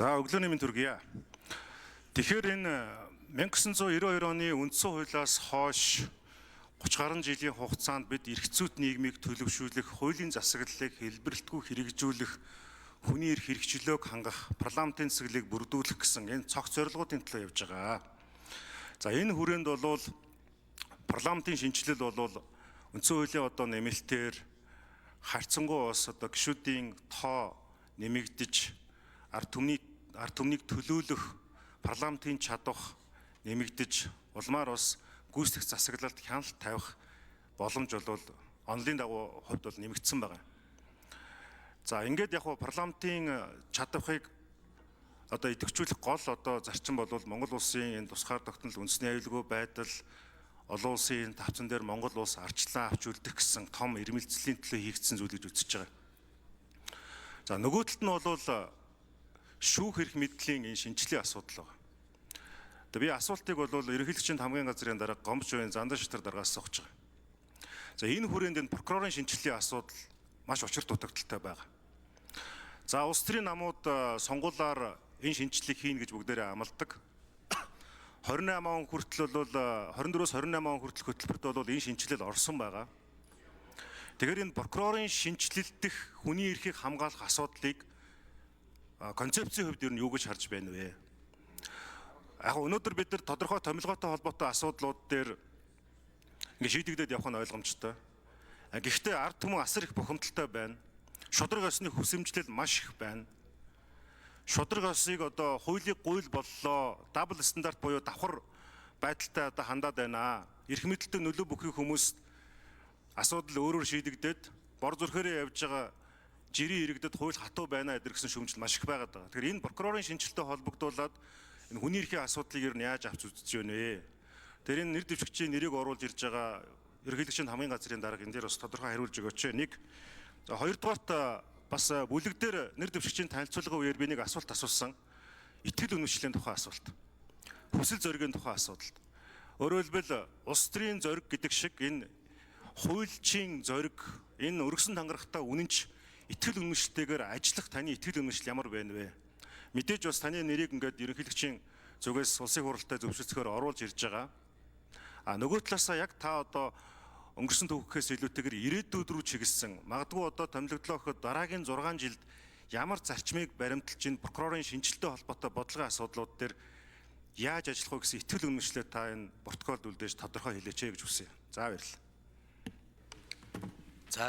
За өглөөний мэнд хүргье. Тэгэхээр энэ 1992 оны үндсэн хуулиас хойш 30 гаруй жилийн хугацаанд бид эрх зүйт нийгмийг төлөвшүүлэх, хуулийн засаглалыг хэлбэрэлтгүй хэрэгжүүлэх, хүний эрх хэрэгжлөөг хангах, парламентын цэглэлийг бүрдүүлэх гэсэн энэ цогц зорилгоодын төлөө явж байгаа. За энэ хүрээнд бол парламентын шинжилэл бол үндсэн хуулийн одоо нэмэлтээр харьцангуй бас одоо гишүүдийн тоо нэмэгдэж ард түмнийг төлөөлөх парламентын чадвах нэмэгдэж улмаар бас гүйцэтгэх засаглалд хяналт тавих боломж бол онлын дагуу хувьд бол нэмэгдсэн байна. За ингээд яг парламентын чадварыг одоо идэвхжүүлэх гол одоо зарчим бол Монгол улсын энэ тусгаар тогтнол үндэсний аюулгүй байдал, олон улсын тавцан дээр Монгол улс арчлан авч үлдэх гэсэн том ирмэлцлийн төлөө хийгдсэн зүйл гэж үзэж байгаа. За нөгөө талд нь бол шүүх эрх мэдлийн энэ шинжилгээ асуудал байна. Би асуултыг бол ерөнхийлөгчийн хамгийн газрын дарга Гомбч Байн Зандан Шатар даргаас сууж байгаа. За энэ хүрээнд энэ прокурорын шинжилгээний асуудал маш учир дутагдaltaй байгаа. За улс төрийн намууд сонгуулаар энэ шинжилгээг хийнэ гэж бүгдээрээ амладаг. 28 он хүртэл бол 24-өөс 28 он хүртэл хөтөлбөрт бол энэ шинжилэл орсон байгаа. Тэгэхээр энэ прокурорын шинжилэл дэх хүний эрхийг хамгаалах асуудлыг концепцийн хувьд ер нь юу гэж харж байна вэ? Яг өнөөдөр бид нар тодорхой томилгоотой холбоотой асуудлууд дээр ингэ шийдэгдээд явах нь ойлгомжтой. Гэхдээ ард түмэн асар их бухимдалтай байна. Шудраг осны хүсэмжлэл маш их байна. Шудраг осыг одоо хуулийг гуйл боллоо, дабл стандарт буюу давхар байдалтай одоо хандаад байна. Эрх мэдэлтэй нөлөө бүхий хүмүүс асуудал өөрөөр шийдэгдээд бор зүрхээрээ явж байгаа жирийн иргэдэд хууль хатуу байна гэдэр гэсэн шүүмжил маш их байгаад байгаа. Тэгэхээр энэ прокурорын шинжилттэй холбогдуулаад энэ хүний эрхийн асуудлыг ер нь яаж авч үзэж байна вэ? Тэр энэ нэр дэвшигчийн нэрийг оруулж ирж байгаа ерөнхийлөгчийн хамгийн газрын дарга энэ дээр бас тодорхой хариулж өгөөч. Нэг. За хоёрдугаарт бас бүлэг дээр нэр дэвшигчийн танилцуулгын үеэр би нэг асуулт асуусан. Итгэл үнэмшлийн тухай асуулт. Хүсэл зоригийн тухай асуудал. Өөрөөр хэлбэл улс төрийн зориг гэдэг шиг энэ хуульчийн зориг, энэ өргөсөн тангарахтай үнэнч итгэл үнэмшлтэйгээр ажиллах таны итгэл үнэмшил ямар байна вэ? Мэдээж бас таны нэрийг ингээд ерөнхийлөгчийн зүгээс улсын хуралтай зөвшөөрсөөр оруулж ирж байгаа. Нөгөө талаасаа яг та одоо өнгөрсөн түүхээс илүүтэйгээр ирээдүйд рүү чиглэсэн магадгүй одоо томилогдлоо гэхэд дараагийн 6 жилд ямар зарчмыг баримталж ин прокурорын шинжилттэй холбоотой бодлогын асуудлууд дээр яаж ажиллах вэ гэсэн итгэл үнэмшлээ та энэ протоколд үлдээж тодорхой хэлээч гэж хүсье. За баярлалаа. За